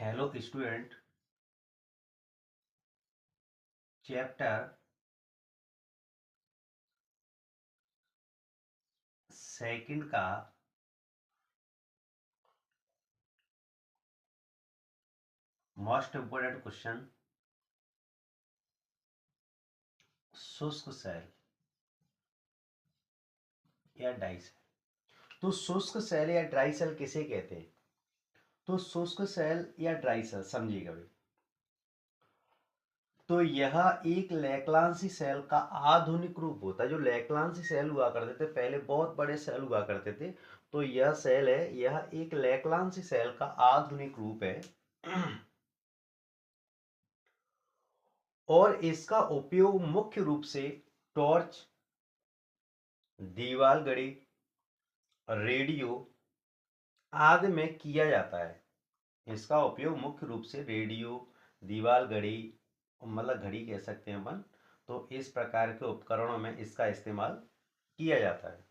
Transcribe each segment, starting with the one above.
Hello student. Chapter second का most important question, शुष्क cell या ड्राई सेल। तो शुष्क सेल या ड्राई सेल किसे कहते हैं? तो शुष्क सेल या ड्राई सेल समझिएगा भाई। तो यह एक लैक्लांसी सेल का आधुनिक रूप होता है। जो लैक्लांसी सेल हुआ करते थे पहले, बहुत बड़े सेल हुआ करते थे, तो यह सेल है, यह एक लैक्लांसी सेल का आधुनिक रूप है। और इसका उपयोग मुख्य रूप से टॉर्च, दीवार घड़ी, रेडियो आदि में किया जाता है। इसका उपयोग मुख्य रूप से रेडियो, दीवार घड़ी, मतलब घड़ी कह सकते हैं अपन, तो इस प्रकार के उपकरणों में इसका इस्तेमाल किया जाता है।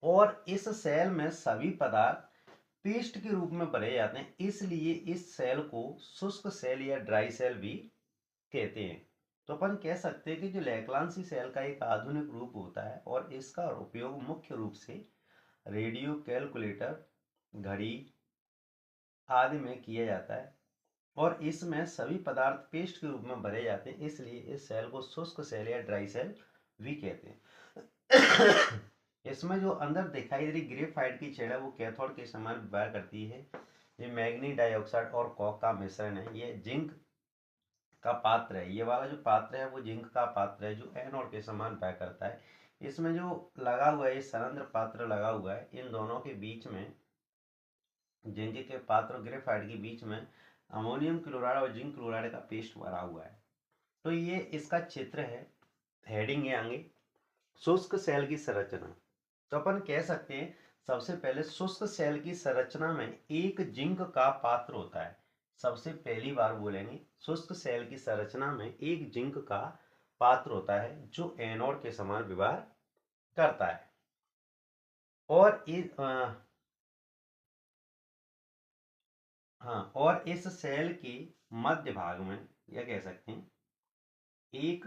और इस सेल में सभी पदार्थ पेस्ट के रूप में भरे जाते हैं, इसलिए इस सेल को शुष्क सेल या ड्राई सेल भी कहते हैं। तो अपन कह सकते हैं कि जो लैक्लांसी सेल का एक आधुनिक रूप होता है और इसका उपयोग मुख्य रूप से रेडियो, कैलकुलेटर, घड़ी आदि में किया जाता है। और इसमें सभी पदार्थ पेस्ट के रूप में भरे जाते हैं, इसलिए इस सेल को शुष्क सेल या ड्राई सेल भी कहते हैं। इसमें जो अंदर दिखाई दे रही ग्रेफाइट की छड़ है वो कैथोड के समान व्यवहार करती है। ये मैग्नी डाइऑक्साइड और कॉक का मिश्रण है। ये जिंक का पात्र है, ये वाला जो पात्र है वो जिंक का पात्र है जो एनोड के समान व्यवहार करता है। इसमें जो लगा हुआ है, ये संरंध्र पात्र लगा हुआ है, इन दोनों के बीच में, जिंक के पात्र और ग्रेफाइट के बीच में अमोनियम क्लोराइड और जिंक क्लोराइड का पेस्ट भरा हुआ है। तो ये इसका चित्र है, हेडिंग है आगे, शुष्क सेल की संरचना। तो अपन कह सकते हैं सबसे पहले शुष्क सेल की संरचना में एक जिंक का पात्र होता है। सबसे पहली बार बोलेंगे, शुष्क सेल की संरचना में एक जिंक का पात्र होता है जो एनोड के समान व्यवहार करता है। और और इस सेल के मध्य भाग में, यह कह सकते हैं, एक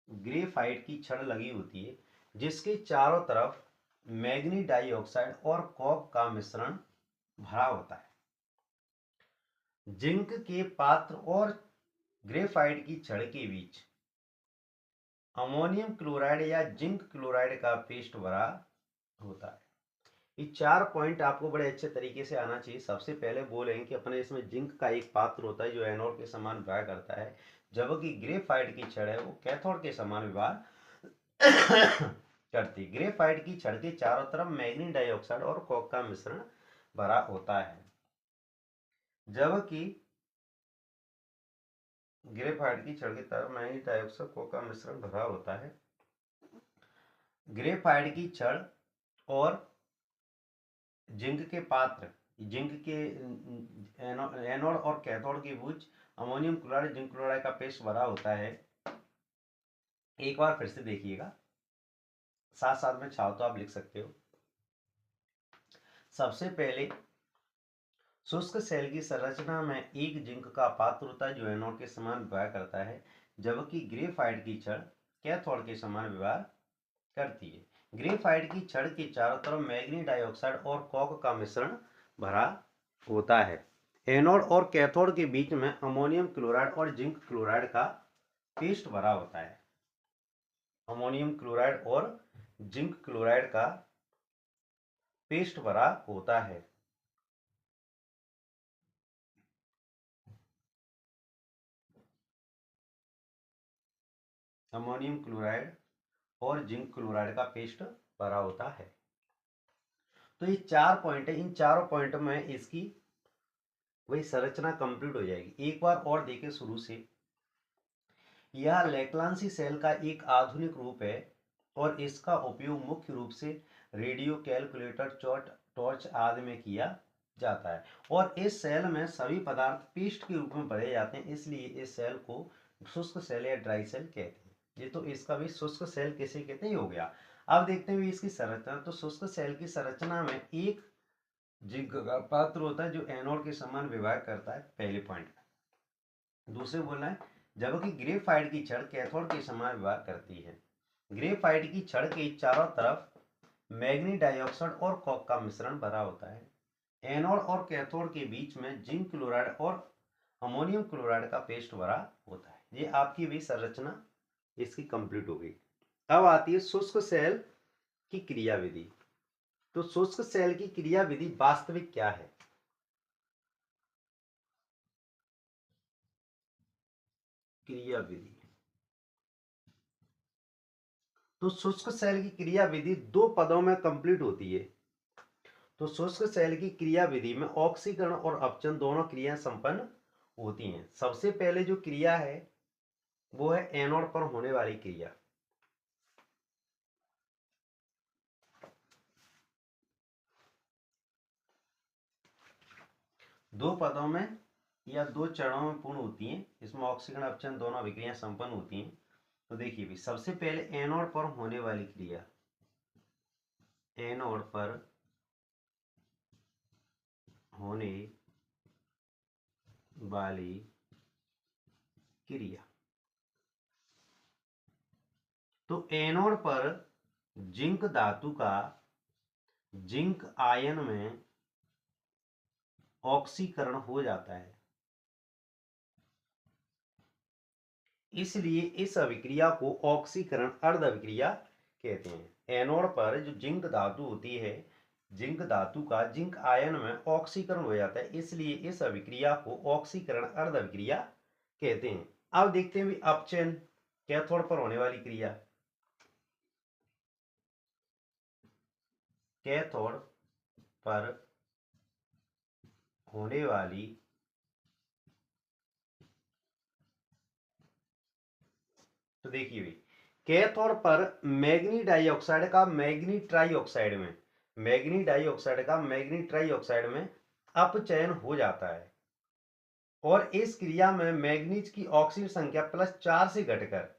ग्रेफाइट की छड़ लगी होती है जिसके चारों तरफ मैग्नी डाइऑक्साइड और कॉक का मिश्रण भरा होता है। जिंक के पात्र और ग्रेफाइट की छड़ के बीच अमोनियम क्लोराइड या जिंक क्लोराइड का पेस्ट भरा होता है। ये 4 पॉइंट आपको बड़े अच्छे तरीके से आना चाहिए। सबसे पहले बोलेंगे कि अपने इसमें जिंक का एक पात्र होता है जो एनोड के समान व्यवहार करता है, जबकि ग्रेफाइट की छड़ है वो कैथोड के समान व्यवहार करती। ग्रेफाइट की छड़ के चारों तरफ मैग्नीज डाइऑक्साइड और कॉक का मिश्रण भरा होता है, जबकि ग्रेफाइट की छड़ के तरफ मैग्नीज डाइऑक्साइड कॉक का मिश्रण भरा होता है। ग्रेफाइट की छड़ और जिंक के पात्र, जिंक के एनोड और कैथोड के बीच अमोनियम क्लोराइड जिंक क्लोराइड का पेस्ट भरा होता है। एक बार फिर से देखिएगा, साथ साथ में चाहो तो आप लिख सकते हो। सबसे पहले शुष्क सेल की संरचना में एक जिंक का पात्र होता है जो एनोड के समान व्यवहार करता है, जबकि ग्रेफाइट की छड़ कैथोड के समान व्यवहार करती है। ग्रेफाइट की छड़ के चारों तरफ मैग्नीज डाइऑक्साइड और कॉक का मिश्रण भरा होता है। एनोड और कैथोड के बीच में अमोनियम क्लोराइड और जिंक क्लोराइड का पेस्ट भरा होता है। अमोनियम क्लोराइड और जिंक क्लोराइड का पेस्ट भरा होता है। अमोनियम क्लोराइड और जिंक क्लोराइड का पेस्ट भरा होता है। तो ये 4 पॉइंट है, इन चारों पॉइंट में इसकी वही संरचना कंप्लीट हो जाएगी। एक बार और देखें शुरू से। यह लैक्लांसी सेल का एक आधुनिक रूप है और इसका उपयोग मुख्य रूप से रेडियो, कैलकुलेटर, टॉर्च आदि में किया जाता है। और इस सेल में सभी पदार्थ पेस्ट के रूप में भरे जाते हैं, इसलिए इस सेल को शुष्क सेल या ड्राई सेल कहते हैं। ये तो इसका भी शुष्क सेल किसे कहते हैं, हो गया। अब देखते हैं इसकी संरचना। तो शुष्क सेल की संरचना में एक जिंक का पात्र होता है जो एनोड के समान व्यवहार करता है, पहले पॉइंट। दूसरे बोलना है जबकि ग्रेफाइट की छड़ कैथोड के समान व्यवहार करती है। ग्रेफाइट की छड़ के चारों तरफ मैग्नीज डाइऑक्साइड और कॉक का मिश्रण भरा होता है। एनोड और कैथोड के बीच में जिंक क्लोराइड और अमोनियम क्लोराइड का पेस्ट भरा होता है। ये आपकी भी संरचना इसकी कंप्लीट हो गई। अब आती है शुष्क सेल की क्रिया विधि। तो शुष्क सेल की क्रिया विधि वास्तविक क्या है? क्रिया विधि, तो शुष्क सेल की क्रिया विधि दो पदों में कंप्लीट होती है। तो शुष्क सेल की क्रिया विधि में ऑक्सीकरण और अपचन दोनों क्रियाएं संपन्न होती हैं। सबसे पहले जो क्रिया है वो है एनोड पर होने वाली क्रिया। दो पदों में या दो चरणों में पूर्ण होती हैं। इसमें ऑक्सीकरण अपचन दोनों अभिक्रियाएं संपन्न होती हैं। तो देखिए भी सबसे पहले एनोड पर होने वाली क्रिया, एनोड पर होने वाली क्रिया। तो एनोड पर जिंक धातु का जिंक आयन में ऑक्सीकरण हो जाता है, इसलिए इस अभिक्रिया को ऑक्सीकरण अर्ध अभिक्रिया कहते हैं। एनोड पर जो जिंक धातु होती है, जिंक धातु का जिंक आयन में ऑक्सीकरण हो जाता है, इसलिए इस अभिक्रिया को ऑक्सीकरण अर्ध अभिक्रिया कहते हैं। अब देखते हैं भी अपचयन, कैथोड पर होने वाली क्रिया। कैथोड पर होने वाली तो देखिए भाई कैथोड पर मैग्नीज डाइऑक्साइड का मैग्नीज ट्राइऑक्साइड में, मैग्नीज डाइऑक्साइड का मैग्नीज ट्राइऑक्साइड में अपचयन हो जाता है और इस क्रिया में मैग्नीज की ऑक्सीजन संख्या +4 से घटकर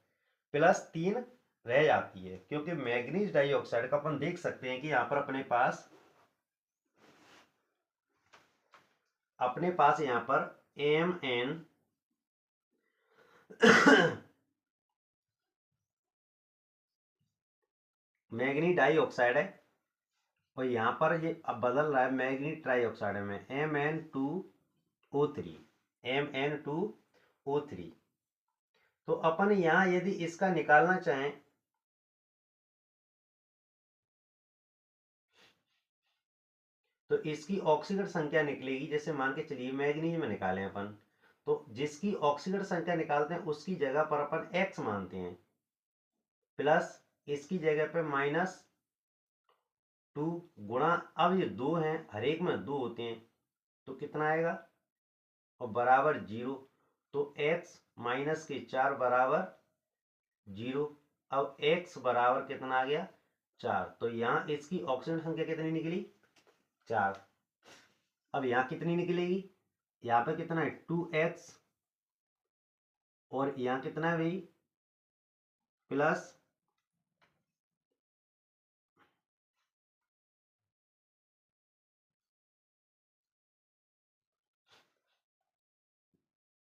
+3 रह जाती है, क्योंकि मैग्नीज डाइऑक्साइड का अपन देख सकते हैं कि यहां पर अपने पास यहां पर Mn मैग्नीज डाइऑक्साइड है और यहां पर ये अब बदल रहा है मैग्नीज ट्राइऑक्साइड में Mn2O3, Mn2O3। तो अपन यहां यदि इसका निकालना चाहें तो इसकी ऑक्सीकरण संख्या निकलेगी, जैसे मान के चलिए मैग्नीज में निकालें अपन, तो जिसकी ऑक्सीकरण संख्या निकालते हैं उसकी जगह पर अपन x मानते हैं, प्लस इसकी जगह पे -2 गुणा, अब ये दो हैं हर एक में दो होते हैं तो कितना आएगा, और बराबर 0। तो x -4 बराबर 0। अब x बराबर कितना आ गया, 4। तो यहाँ इसकी ऑक्सीजन संख्या कितनी निकली, 4। अब यहाँ कितनी निकलेगी, यहाँ पे कितना है 2x और यहाँ कितना है भाई प्लस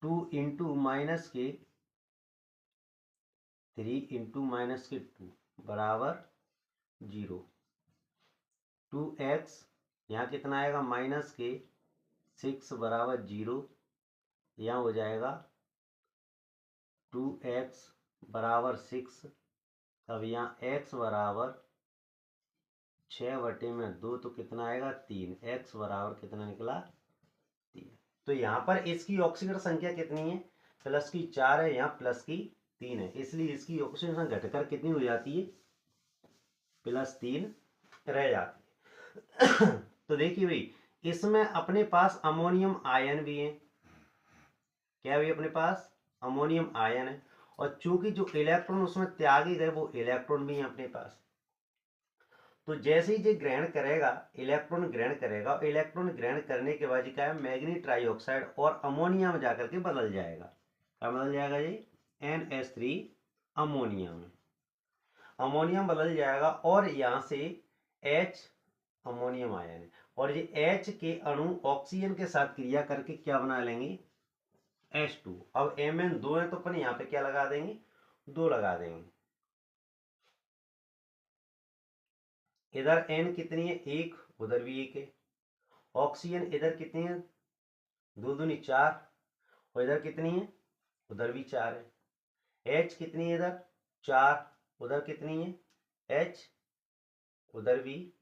टू इंटू -3 इंटू -2 बराबर 0। 2x यहाँ कितना आएगा -6 बराबर 0। यहाँ हो जाएगा 2x बराबर 6। अब यहाँ x बराबर 6/2 तो कितना आएगा 3। x बराबर कितना निकला 3। तो यहाँ पर इसकी ऑक्सीकरण संख्या कितनी है, प्लस की 4 है, यहाँ प्लस की 3 है, इसलिए इसकी ऑक्सीजन संख्या घटकर कितनी हो जाती है, +3 रह जाती है। तो देखिए भाई इसमें अपने पास अमोनियम आयन भी है, क्या भी अपने पास अमोनियम आयन है, और चूंकि जो इलेक्ट्रॉन उसमें त्यागे गए वो इलेक्ट्रॉन भी है अपने पास। तो जैसे ही ये ग्रहण करेगा, इलेक्ट्रॉन ग्रहण करेगा, और इलेक्ट्रॉन ग्रहण करने के बाद क्या है मैग्नीज ट्राइऑक्साइड और अमोनिया में जाकर के बदल जाएगा। क्या बदल जाएगा ये NH3 अमोनिया में, अमोनियम बदल जाएगा और यहाँ से H अमोनियम आयन है और ये H के अणु ऑक्सीजन के साथ क्रिया करके क्या बना लेंगे, H2। अब Mn 2 है तो अपन यहाँ पे क्या लगा देंगे, 2 लगा देंगे। इधर N कितनी है, 1, उधर भी 1 है। ऑक्सीजन इधर कितनी है, 2 दूनी 4, और इधर कितनी है, उधर भी 4 है। H कितनी है, इधर 4, उधर कितनी है H, उधर भी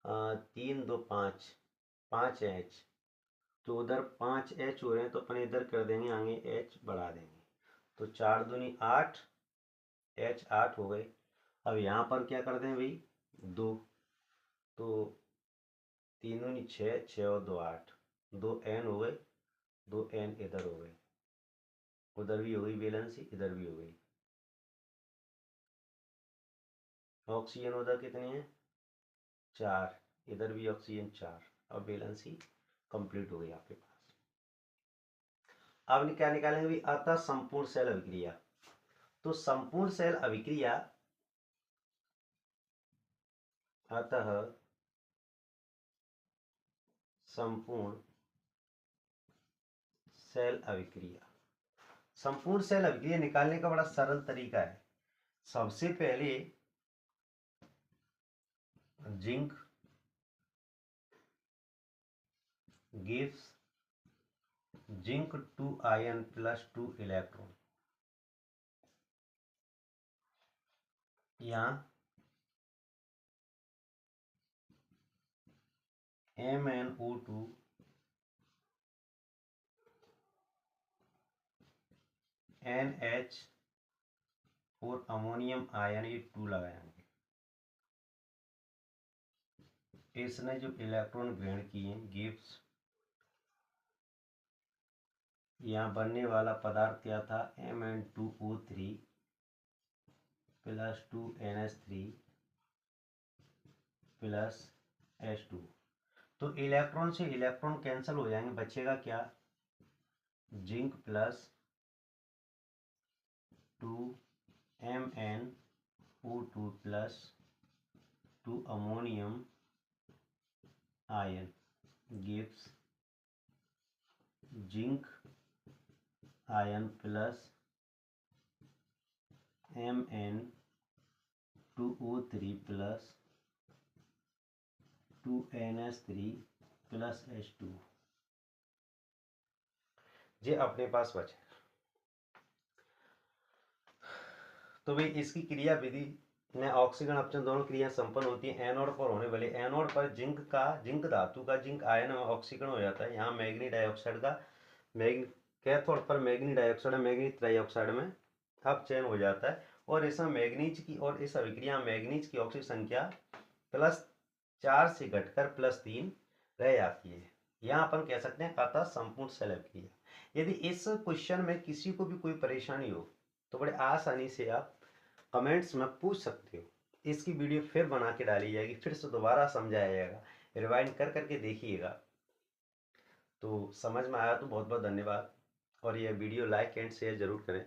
3 2 5, 5 H, तो उधर 5 H हो रहे हैं तो अपन इधर कर देंगे, आगे H बढ़ा देंगे, तो 4 दूनी 8, H 8 हो गए। अब यहाँ पर क्या कर दें भाई, 2, तो 3 दूनी 6, 6 और 2 8, 2 N हो गए, 2 N इधर हो गए, उधर भी हो गई वैलेंसी, इधर भी हो गई। ऑक्सीजन उधर कितनी है, 4, इधर भी ऑक्सीजन 4। अब वैलेंसी कंप्लीट हो गई आपके पास। अब क्या निकालेंगे भी, अतः संपूर्ण सेल अभिक्रिया। तो संपूर्ण सेल अभिक्रिया, अतः संपूर्ण सेल अभिक्रिया। संपूर्ण सेल अभिक्रिया निकालने का बड़ा सरल तरीका है। सबसे पहले zinc gives zinc 2 ion plus 2 electron, यहाँ MnO2 NH और अमोनियम आयन, ये 2 लगाएंगे। इसने जो इलेक्ट्रॉन ग्रहण किए गिव्स, यहाँ बनने वाला पदार्थ क्या था, Mn2O3 plus 2 NH3 plus H2। तो इलेक्ट्रॉन से इलेक्ट्रॉन कैंसिल हो जाएंगे, बचेगा क्या, zinc plus 2 MnO2 plus 2 ammonium ion gives zinc ion plus Mn2O3 plus 2 NH3 plus H2। ये अपने पास बचे। तो भाई इसकी क्रिया विधि में ऑक्सीजन अपचन दोनों क्रिया संपन्न होती है। एनोड पर होने वाले, एनोड पर जिंक धातु का जिंक आयन में ऑक्सीकरण हो जाता है। यहाँ मैग्नी डाइऑक्साइड का कैथोड पर मैग्नी डाइऑक्साइड मैग्नी ट्राइऑक्साइड में अपचयन हो जाता है, और इसमें मैग्नीज की, और इस अभिक्रिया मैग्नीज की ऑक्सीजन संख्या +4 से घटकर +3 रह जाती है। यहाँ अपन कह सकते हैं अतः संपूर्ण सेल अभिक्रिया। यदि इस क्वेश्चन में किसी को भी कोई परेशानी हो तो बड़े आसानी से आप कमेंट्स में पूछ सकते हो। इसकी वीडियो फिर बना के डाली जाएगी, फिर से दोबारा समझाया जाएगा, रिवाइंड कर करके देखिएगा। तो समझ में आया तो बहुत बहुत धन्यवाद, और यह वीडियो लाइक एंड शेयर जरूर करें।